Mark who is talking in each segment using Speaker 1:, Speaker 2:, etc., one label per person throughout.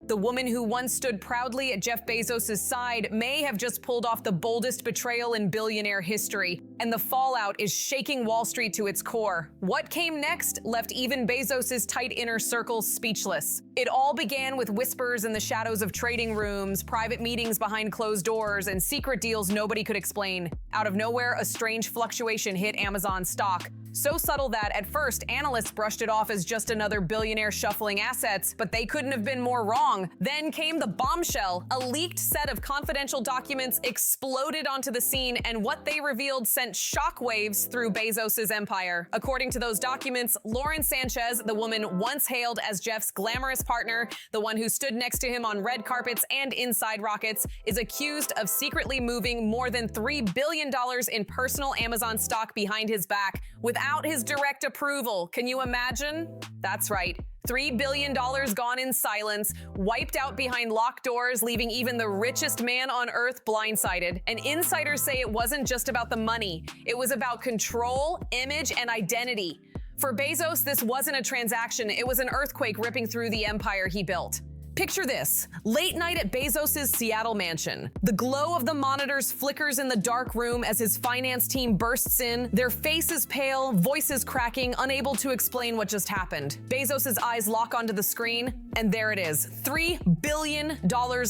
Speaker 1: The woman who once stood proudly at Jeff Bezos' side may have just pulled off the boldest betrayal in billionaire history, and the fallout is shaking Wall Street to its core. What came next left even Bezos' tight inner circle speechless. It all began with whispers in the shadows of trading rooms, private meetings behind closed doors, and secret deals nobody could explain. Out of nowhere, a strange fluctuation hit Amazon stock. So subtle that, at first, analysts brushed it off as just another billionaire shuffling assets, but they couldn't have been more wrong. Then came the bombshell. A leaked set of confidential documents exploded onto the scene, and what they revealed sent shockwaves through Bezos' empire. According to those documents, Lauren Sanchez, the woman once hailed as Jeff's glamorous partner, the one who stood next to him on red carpets and inside rockets, is accused of secretly moving more than $3 billion in personal Amazon stock behind his back without his direct approval. Can you imagine? That's right. $3 billion gone in silence, wiped out behind locked doors, leaving even the richest man on earth blindsided. And insiders say it wasn't just about the money. It was about control, image, and identity. For Bezos, this wasn't a transaction. It was an earthquake ripping through the empire he built. Picture this, late night at Bezos' Seattle mansion. The glow of the monitors flickers in the dark room as his finance team bursts in, their faces pale, voices cracking, unable to explain what just happened. Bezos' eyes lock onto the screen, and there it is, $3 billion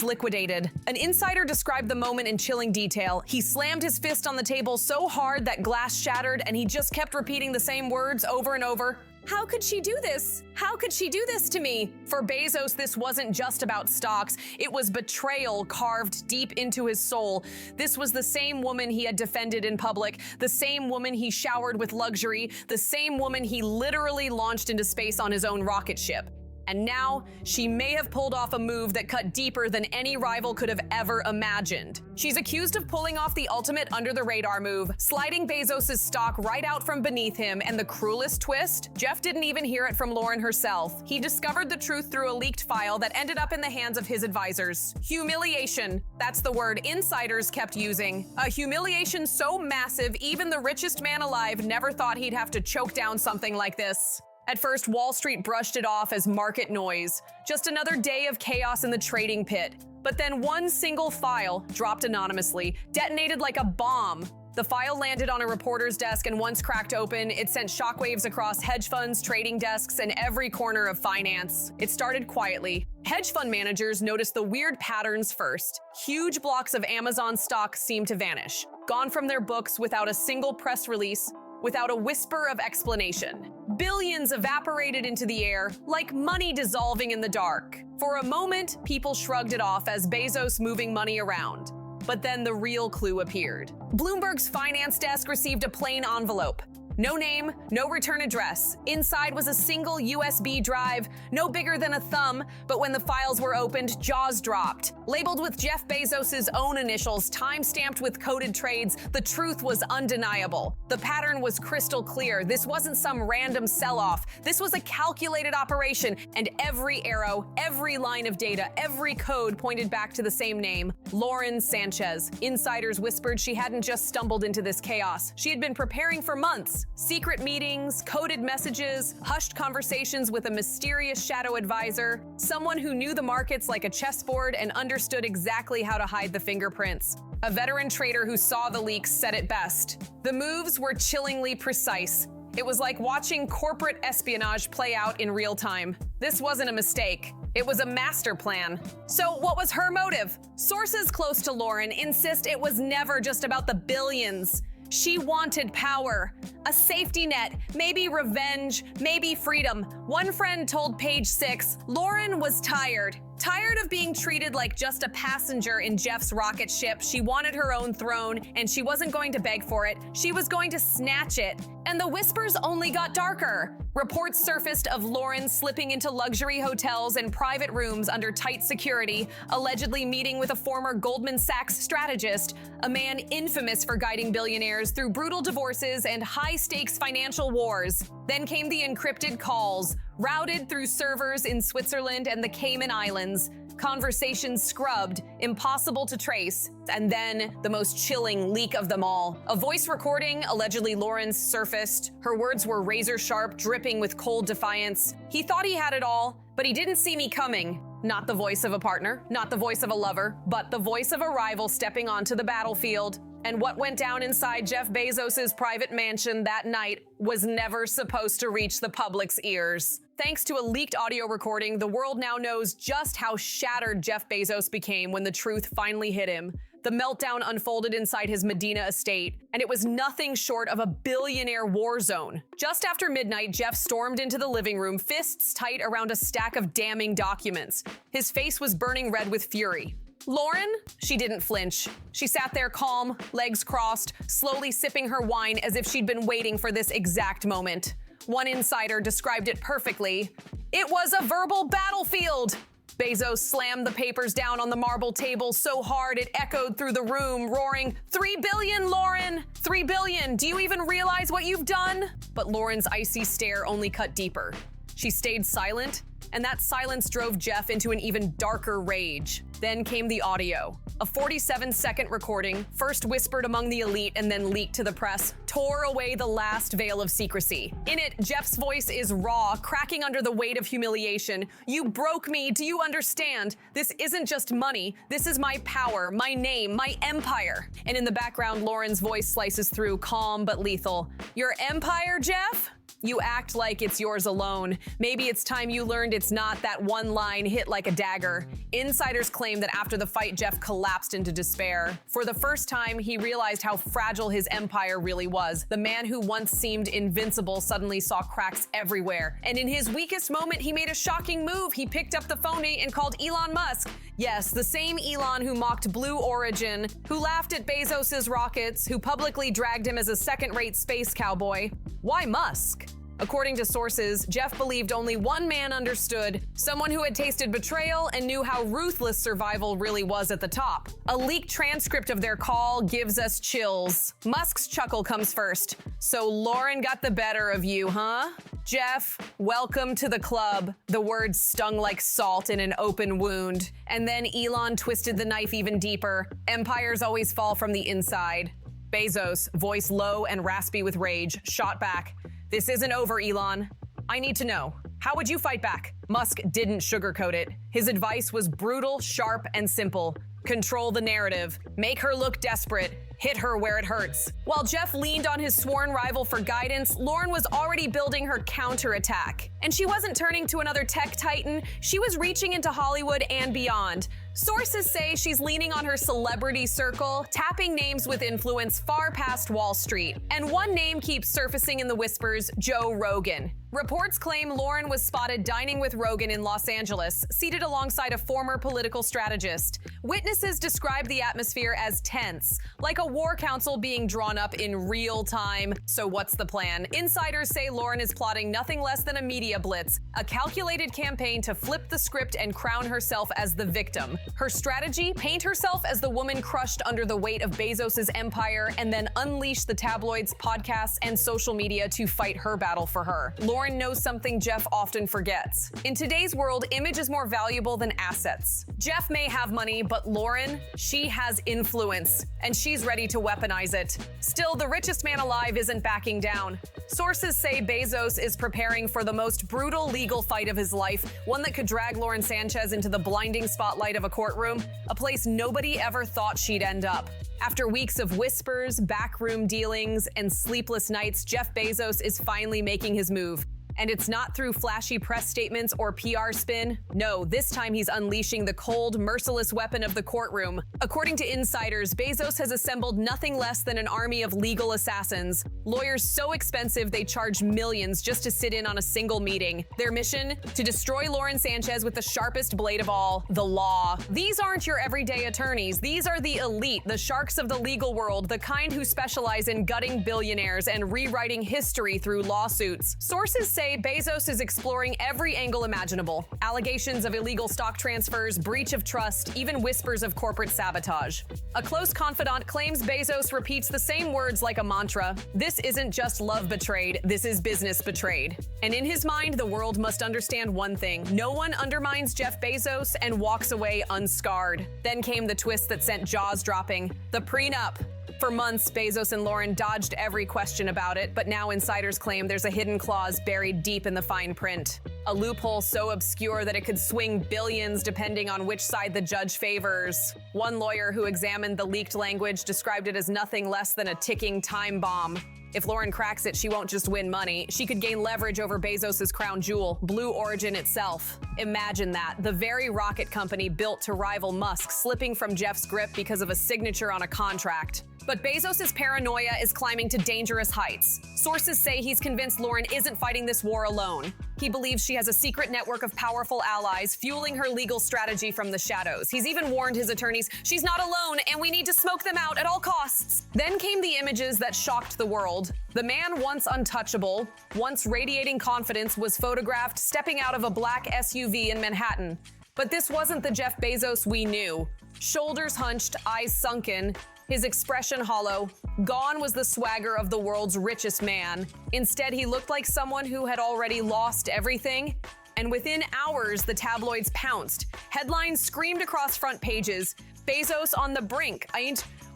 Speaker 1: liquidated. An insider described the moment in chilling detail. He slammed his fist on the table so hard that glass shattered, and he just kept repeating the same words over and over. How could she do this? How could she do this to me? For Bezos, this wasn't just about stocks. It was betrayal carved deep into his soul. This was the same woman he had defended in public, the same woman he showered with luxury, the same woman he literally launched into space on his own rocket ship. And now, she may have pulled off a move that cut deeper than any rival could have ever imagined. She's accused of pulling off the ultimate under-the-radar move, sliding Bezos' stock right out from beneath him, and the cruelest twist? Jeff didn't even hear it from Lauren herself. He discovered the truth through a leaked file that ended up in the hands of his advisors. Humiliation. That's the word insiders kept using. A humiliation so massive, even the richest man alive never thought he'd have to choke down something like this. At first, Wall Street brushed it off as market noise, just another day of chaos in the trading pit. But then one single file, dropped anonymously, detonated like a bomb. The file landed on a reporter's desk, and once cracked open, it sent shockwaves across hedge funds, trading desks, and every corner of finance. It started quietly. Hedge fund managers noticed the weird patterns first. Huge blocks of Amazon stock seemed to vanish, gone from their books without a single press release, without a whisper of explanation. Billions evaporated into the air, like money dissolving in the dark. For a moment, people shrugged it off as Bezos moving money around. But then the real clue appeared. Bloomberg's finance desk received a plain envelope. No name, no return address. Inside was a single USB drive, no bigger than a thumb, but when the files were opened, jaws dropped. Labeled with Jeff Bezos' own initials, time-stamped with coded trades, the truth was undeniable. The pattern was crystal clear. This wasn't some random sell-off. This was a calculated operation, and every arrow, every line of data, every code pointed back to the same name, Lauren Sanchez. Insiders whispered she hadn't just stumbled into this chaos. She had been preparing for months. Secret meetings, coded messages, hushed conversations with a mysterious shadow advisor, someone who knew the markets like a chessboard and understood exactly how to hide the fingerprints. A veteran trader who saw the leaks said it best. The moves were chillingly precise. It was like watching corporate espionage play out in real time. This wasn't a mistake. It was a master plan. So what was her motive? Sources close to Lauren insist it was never just about the billions. She wanted power, a safety net, maybe revenge, maybe freedom. One friend told Page 6, Lauren was tired. Tired of being treated like just a passenger in Jeff's rocket ship. She wanted her own throne, and she wasn't going to beg for it. She was going to snatch it. And the whispers only got darker. Reports surfaced of Lauren slipping into luxury hotels and private rooms under tight security, allegedly meeting with a former Goldman Sachs strategist, a man infamous for guiding billionaires through brutal divorces and high-stakes financial wars. Then came the encrypted calls, routed through servers in Switzerland and the Cayman Islands, conversations scrubbed, impossible to trace, and then the most chilling leak of them all. A voice recording, allegedly Lauren's, surfaced. Her words were razor-sharp, dripping with cold defiance. He thought he had it all, but he didn't see me coming. Not the voice of a partner, not the voice of a lover, but the voice of a rival stepping onto the battlefield. And what went down inside Jeff Bezos' private mansion that night was never supposed to reach the public's ears. Thanks to a leaked audio recording, the world now knows just how shattered Jeff Bezos became when the truth finally hit him. The meltdown unfolded inside his Medina estate, and it was nothing short of a billionaire war zone. Just after midnight, Jeff stormed into the living room, fists tight around a stack of damning documents. His face was burning red with fury. Lauren? She didn't flinch. She sat there calm, legs crossed, slowly sipping her wine as if she'd been waiting for this exact moment. One insider described it perfectly. It was a verbal battlefield! Bezos slammed the papers down on the marble table so hard it echoed through the room, roaring, "$3 billion, Lauren! $3 billion! Do you even realize what you've done?" But Lauren's icy stare only cut deeper. She stayed silent, and that silence drove Jeff into an even darker rage. Then came the audio. A 47-second recording, first whispered among the elite and then leaked to the press, tore away the last veil of secrecy. In it, Jeff's voice is raw, cracking under the weight of humiliation. "You broke me, do you understand? This isn't just money, this is my power, my name, my empire." And in the background, Lauren's voice slices through, calm but lethal. "Your empire, Jeff? You act like it's yours alone. Maybe it's time you learned it's not." That one line hit like a dagger. Insiders claim that after the fight, Jeff collapsed into despair. For the first time, he realized how fragile his empire really was. The man who once seemed invincible suddenly saw cracks everywhere. And in his weakest moment, he made a shocking move. He picked up the phone and called Elon Musk. Yes, the same Elon who mocked Blue Origin, who laughed at Bezos' rockets, who publicly dragged him as a second-rate space cowboy. Why Musk? According to sources, Jeff believed only one man understood, someone who had tasted betrayal and knew how ruthless survival really was at the top. A leaked transcript of their call gives us chills. Musk's chuckle comes first. "So Lauren got the better of you, huh? Jeff, welcome to the club." The words stung like salt in an open wound. And then Elon twisted the knife even deeper. Empires always fall from the inside. Bezos, voice low and raspy with rage, shot back. "This isn't over, Elon. I need to know. How would you fight back?" Musk didn't sugarcoat it. His advice was brutal, sharp, and simple. Control the narrative. Make her look desperate. Hit her where it hurts. While Jeff leaned on his sworn rival for guidance, Lauren was already building her counterattack. And she wasn't turning to another tech titan, she was reaching into Hollywood and beyond. Sources say she's leaning on her celebrity circle, tapping names with influence far past Wall Street. And one name keeps surfacing in the whispers: Joe Rogan. Reports claim Lauren was spotted dining with Rogan in Los Angeles, seated alongside a former political strategist. Witnesses describe the atmosphere as tense, like a war council being drawn up in real time. So what's the plan? Insiders say Lauren is plotting nothing less than a media blitz, a calculated campaign to flip the script and crown herself as the victim. Her strategy? Paint herself as the woman crushed under the weight of Bezos' empire and then unleash the tabloids, podcasts, and social media to fight her battle for her. Lauren knows something Jeff often forgets. In today's world, image is more valuable than assets. Jeff may have money, but Lauren, she has influence, and she's ready to weaponize it. Still, the richest man alive isn't backing down. Sources say Bezos is preparing for the most brutal legal fight of his life, one that could drag Lauren Sanchez into the blinding spotlight of a courtroom, a place nobody ever thought she'd end up. After weeks of whispers, backroom dealings, and sleepless nights, Jeff Bezos is finally making his move. And it's not through flashy press statements or PR spin. No, this time he's unleashing the cold, merciless weapon of the courtroom. According to insiders, Bezos has assembled nothing less than an army of legal assassins. Lawyers so expensive they charge millions just to sit in on a single meeting. Their mission? To destroy Lauren Sanchez with the sharpest blade of all, the law. These aren't your everyday attorneys. These are the elite, the sharks of the legal world, the kind who specialize in gutting billionaires and rewriting history through lawsuits. Sources say Bezos is exploring every angle imaginable. Allegations of illegal stock transfers, breach of trust, even whispers of corporate sabotage. A close confidant claims Bezos repeats the same words like a mantra. This isn't just love betrayed, this is business betrayed. And in his mind, the world must understand one thing. No one undermines Jeff Bezos and walks away unscarred. Then came the twist that sent jaws dropping. The prenup. For months, Bezos and Lauren dodged every question about it, but now insiders claim there's a hidden clause buried deep in the fine print. A loophole so obscure that it could swing billions depending on which side the judge favors. One lawyer who examined the leaked language described it as nothing less than a ticking time bomb. If Lauren cracks it, she won't just win money. She could gain leverage over Bezos' crown jewel, Blue Origin itself. Imagine that, the very rocket company built to rival Musk slipping from Jeff's grip because of a signature on a contract. But Bezos' paranoia is climbing to dangerous heights. Sources say he's convinced Lauren isn't fighting this war alone. He believes she has a secret network of powerful allies fueling her legal strategy from the shadows. He's even warned his attorneys, she's not alone and we need to smoke them out at all costs. Then came the images that shocked the world. The man once untouchable, once radiating confidence, was photographed stepping out of a black SUV in Manhattan. But this wasn't the Jeff Bezos we knew. Shoulders hunched, eyes sunken, his expression hollow. Gone was the swagger of the world's richest man. Instead, he looked like someone who had already lost everything. And within hours, the tabloids pounced. Headlines screamed across front pages. Bezos on the brink.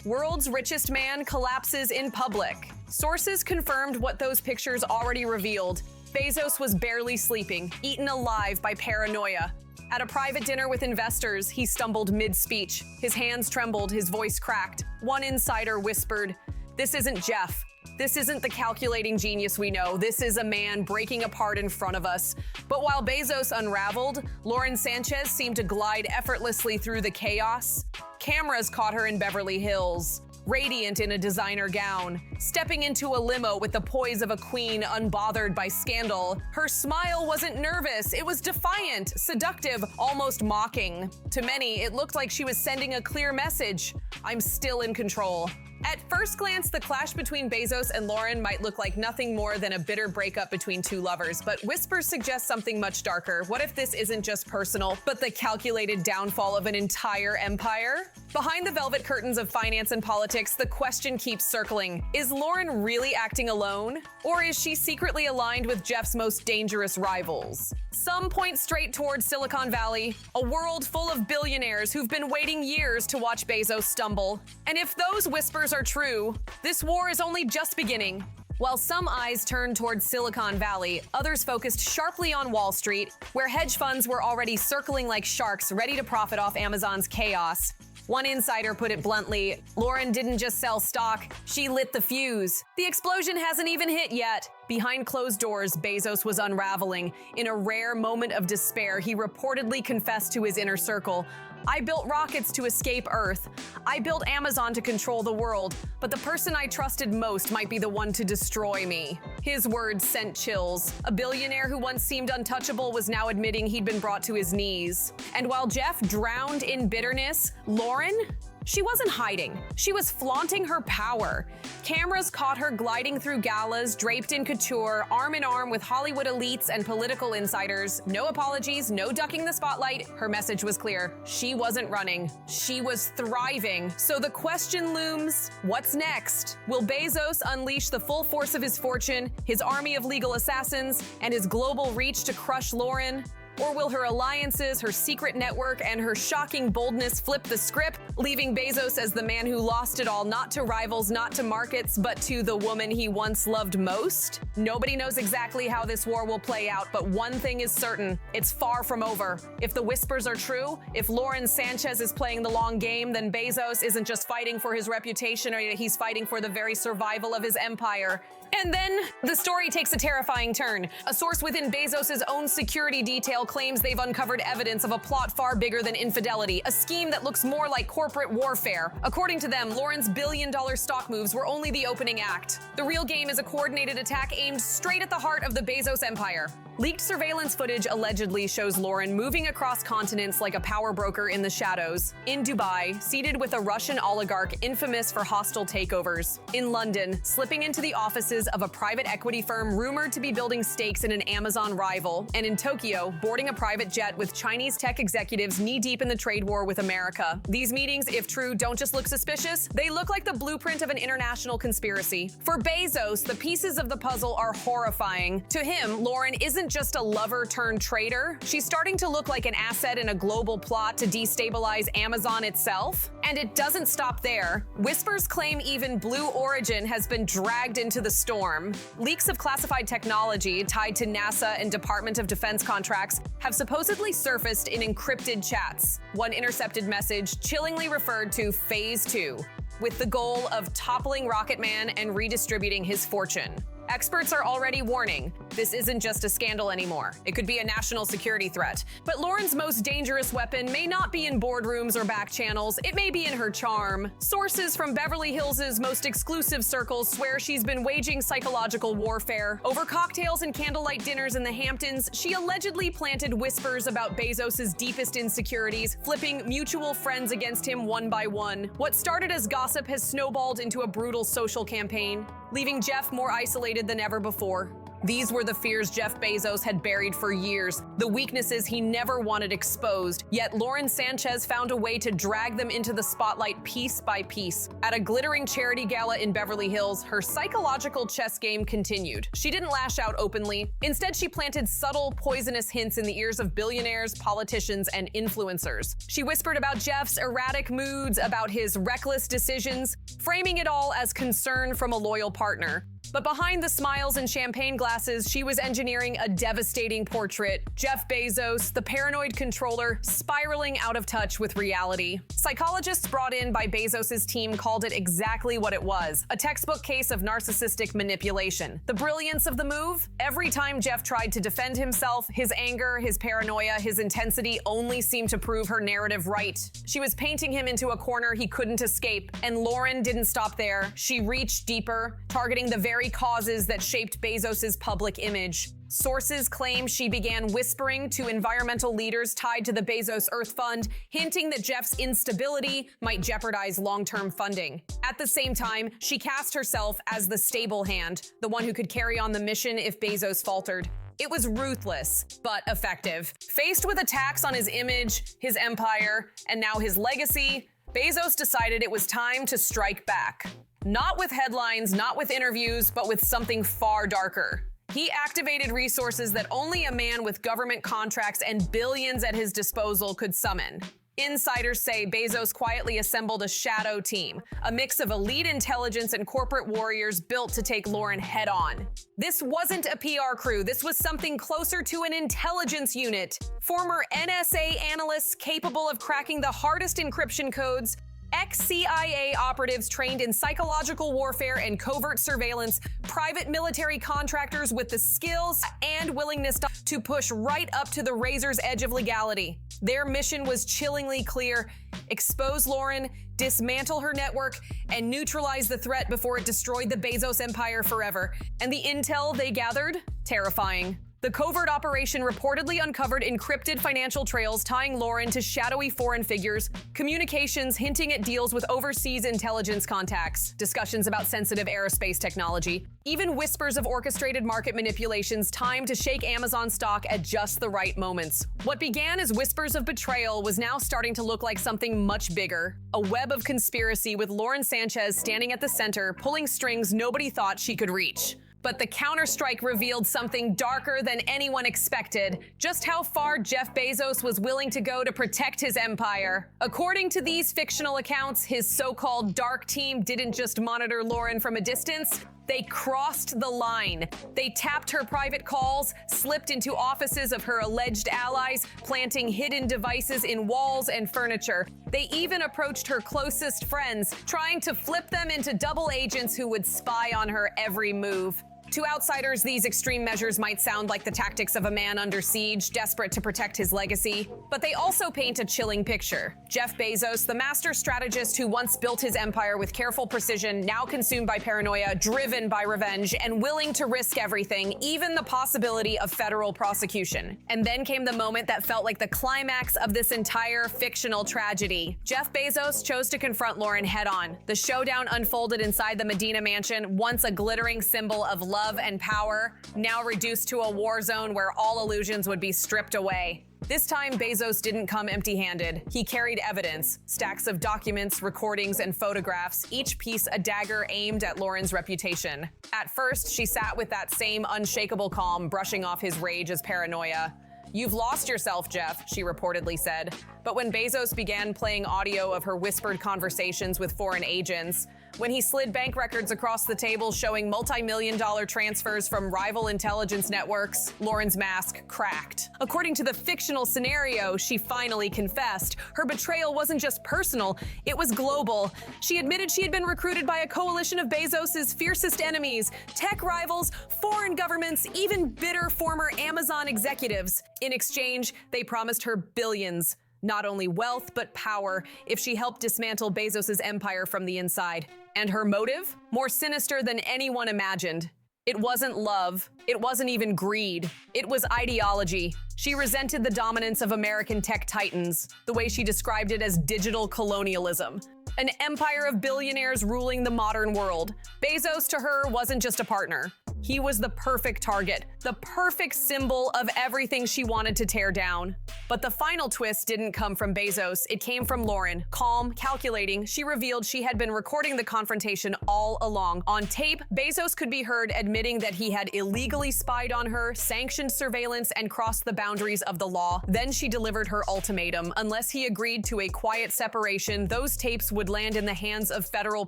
Speaker 1: World's richest man collapses in public. Sources confirmed what those pictures already revealed. Bezos was barely sleeping, eaten alive by paranoia. At a private dinner with investors, he stumbled mid-speech. His hands trembled, his voice cracked. One insider whispered, "This isn't Jeff. This isn't the calculating genius we know. This is a man breaking apart in front of us." But while Bezos unraveled, Lauren Sanchez seemed to glide effortlessly through the chaos. Cameras caught her in Beverly Hills, radiant in a designer gown, stepping into a limo with the poise of a queen unbothered by scandal. Her smile wasn't nervous, it was defiant, seductive, almost mocking. To many, it looked like she was sending a clear message: I'm still in control. At first glance, the clash between Bezos and Lauren might look like nothing more than a bitter breakup between two lovers, but whispers suggest something much darker. What if this isn't just personal, but the calculated downfall of an entire empire? Behind the velvet curtains of finance and politics, the question keeps circling. Is Lauren really acting alone? Or is she secretly aligned with Jeff's most dangerous rivals? Some point straight towards Silicon Valley, a world full of billionaires who've been waiting years to watch Bezos stumble. And if those whispers are true, this war is only just beginning. While some eyes turned towards Silicon Valley, others focused sharply on Wall Street, where hedge funds were already circling like sharks ready to profit off Amazon's chaos. One insider put it bluntly, Lauren didn't just sell stock, she lit the fuse. The explosion hasn't even hit yet. Behind closed doors, Bezos was unraveling. In a rare moment of despair, he reportedly confessed to his inner circle, "I built rockets to escape Earth. I built Amazon to control the world, but the person I trusted most might be the one to destroy me." His words sent chills. A billionaire who once seemed untouchable was now admitting he'd been brought to his knees. And while Jeff drowned in bitterness, Lauren? She wasn't hiding. She was flaunting her power. Cameras caught her gliding through galas, draped in couture, arm in arm with Hollywood elites and political insiders. No apologies, no ducking the spotlight. Her message was clear. She wasn't running. She was thriving. So the question looms, what's next? Will Bezos unleash the full force of his fortune, his army of legal assassins, and his global reach to crush Lauren? Or will her alliances, her secret network, and her shocking boldness flip the script, leaving Bezos as the man who lost it all, not to rivals, not to markets, but to the woman he once loved most? Nobody knows exactly how this war will play out, but one thing is certain, it's far from over. If the whispers are true, if Lauren Sanchez is playing the long game, then Bezos isn't just fighting for his reputation, or he's fighting for the very survival of his empire. And then the story takes a terrifying turn. A source within Bezos' own security detail claims they've uncovered evidence of a plot far bigger than infidelity, a scheme that looks more like corporate warfare. According to them, Lauren's billion-dollar stock moves were only the opening act. The real game is a coordinated attack aimed straight at the heart of the Bezos empire. Leaked surveillance footage allegedly shows Lauren moving across continents like a power broker in the shadows. In Dubai, seated with a Russian oligarch infamous for hostile takeovers. In London, slipping into the offices of a private equity firm rumored to be building stakes in an Amazon rival. And in Tokyo, boarding a private jet with Chinese tech executives knee-deep in the trade war with America. These meetings, if true, don't just look suspicious, they look like the blueprint of an international conspiracy. For Bezos, the pieces of the puzzle are horrifying. To him, Lauren isn't isn't just a lover turned traitor. She's starting to look like an asset in a global plot to destabilize Amazon itself. And it doesn't stop there. Whispers claim even Blue Origin has been dragged into the storm. Leaks of classified technology tied to NASA and Department of Defense contracts have supposedly surfaced in encrypted chats. One intercepted message chillingly referred to Phase 2, with the goal of toppling Rocket Man and redistributing his fortune. Experts are already warning, this isn't just a scandal anymore. It could be a national security threat. But Lauren's most dangerous weapon may not be in boardrooms or back channels, it may be in her charm. Sources from Beverly Hills' most exclusive circles swear she's been waging psychological warfare. Over cocktails and candlelight dinners in the Hamptons, she allegedly planted whispers about Bezos' deepest insecurities, flipping mutual friends against him one by one. What started as gossip has snowballed into a brutal social campaign, leaving Jeff more isolated than ever before. These were the fears Jeff Bezos had buried for years, the weaknesses he never wanted exposed, yet Lauren Sanchez found a way to drag them into the spotlight piece by piece. At a glittering charity gala in Beverly Hills, her psychological chess game continued. She didn't lash out openly. Instead, she planted subtle, poisonous hints in the ears of billionaires, politicians, and influencers. She whispered about Jeff's erratic moods, about his reckless decisions, framing it all as concern from a loyal partner. But behind the smiles and champagne glasses, she was engineering a devastating portrait. Jeff Bezos, the paranoid controller, spiraling out of touch with reality. Psychologists brought in by Bezos' team called it exactly what it was, a textbook case of narcissistic manipulation. The brilliance of the move? Every time Jeff tried to defend himself, his anger, his paranoia, his intensity only seemed to prove her narrative right. She was painting him into a corner he couldn't escape, and Lauren didn't stop there. She reached deeper, targeting the very causes that shaped Bezos' public image. Sources claim she began whispering to environmental leaders tied to the Bezos Earth Fund, hinting that Jeff's instability might jeopardize long-term funding. At the same time, she cast herself as the stable hand, the one who could carry on the mission if Bezos faltered. It was ruthless, but effective. Faced with attacks on his image, his empire, and now his legacy, Bezos decided it was time to strike back. Not with headlines, not with interviews, but with something far darker. He activated resources that only a man with government contracts and billions at his disposal could summon. Insiders say Bezos quietly assembled a shadow team, a mix of elite intelligence and corporate warriors built to take Lauren head on. This wasn't a PR crew, this was something closer to an intelligence unit. Former NSA analysts capable of cracking the hardest encryption codes, ex-CIA operatives trained in psychological warfare and covert surveillance, private military contractors with the skills and willingness to push right up to the razor's edge of legality. Their mission was chillingly clear: expose Lauren, dismantle her network, and neutralize the threat before it destroyed the Bezos empire forever. And the intel they gathered? Terrifying. The covert operation reportedly uncovered encrypted financial trails tying Lauren to shadowy foreign figures, communications hinting at deals with overseas intelligence contacts, discussions about sensitive aerospace technology, even whispers of orchestrated market manipulations timed to shake Amazon stock at just the right moments. What began as whispers of betrayal was now starting to look like something much bigger, a web of conspiracy with Lauren Sanchez standing at the center, pulling strings nobody thought she could reach. But the counterstrike revealed something darker than anyone expected, just how far Jeff Bezos was willing to go to protect his empire. According to these fictional accounts, his so-called dark team didn't just monitor Lauren from a distance, they crossed the line. They tapped her private calls, slipped into offices of her alleged allies, planting hidden devices in walls and furniture. They even approached her closest friends, trying to flip them into double agents who would spy on her every move. To outsiders, these extreme measures might sound like the tactics of a man under siege, desperate to protect his legacy. But they also paint a chilling picture. Jeff Bezos, the master strategist who once built his empire with careful precision, now consumed by paranoia, driven by revenge, and willing to risk everything, even the possibility of federal prosecution. And then came the moment that felt like the climax of this entire fictional tragedy. Jeff Bezos chose to confront Lauren head-on. The showdown unfolded inside the Medina mansion, once a glittering symbol of love and power, now reduced to a war zone where all illusions would be stripped away. This time, Bezos didn't come empty-handed. He carried evidence, stacks of documents, recordings, and photographs, each piece a dagger aimed at Lauren's reputation. At first, she sat with that same unshakable calm, brushing off his rage as paranoia. "You've lost yourself, Jeff," she reportedly said. But when Bezos began playing audio of her whispered conversations with foreign agents, when he slid bank records across the table showing multi-million-dollar transfers from rival intelligence networks, Lauren's mask cracked. According to the fictional scenario, she finally confessed. Her betrayal wasn't just personal, it was global. She admitted she had been recruited by a coalition of Bezos's fiercest enemies, tech rivals, foreign governments, even bitter former Amazon executives. In exchange, they promised her billions. Not only wealth, but power, if she helped dismantle Bezos's empire from the inside. And her motive? More sinister than anyone imagined. It wasn't love. It wasn't even greed. It was ideology. She resented the dominance of American tech titans, the way she described it as digital colonialism. An empire of billionaires ruling the modern world. Bezos, to her, wasn't just a partner. He was the perfect target, the perfect symbol of everything she wanted to tear down. But the final twist didn't come from Bezos, it came from Lauren. Calm, calculating, she revealed she had been recording the confrontation all along. On tape, Bezos could be heard admitting that he had illegally spied on her, sanctioned surveillance, and crossed the boundaries of the law. Then she delivered her ultimatum. Unless he agreed to a quiet separation, those tapes would land in the hands of federal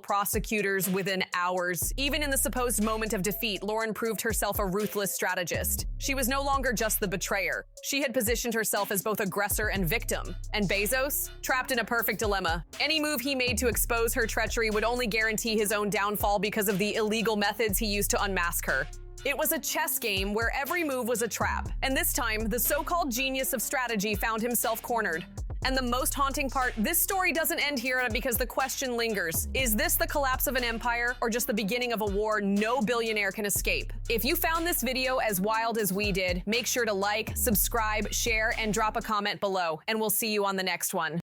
Speaker 1: prosecutors within hours. Even in the supposed moment of defeat, Lauren proved herself a ruthless strategist. She was no longer just the betrayer. She had positioned herself as both aggressor and victim. And Bezos? Trapped in a perfect dilemma. Any move he made to expose her treachery would only guarantee his own downfall because of the illegal methods he used to unmask her. It was a chess game where every move was a trap. And this time, the so-called genius of strategy found himself cornered. And the most haunting part, this story doesn't end here because the question lingers. Is this the collapse of an empire or just the beginning of a war no billionaire can escape? If you found this video as wild as we did, make sure to like, subscribe, share, and drop a comment below, and we'll see you on the next one.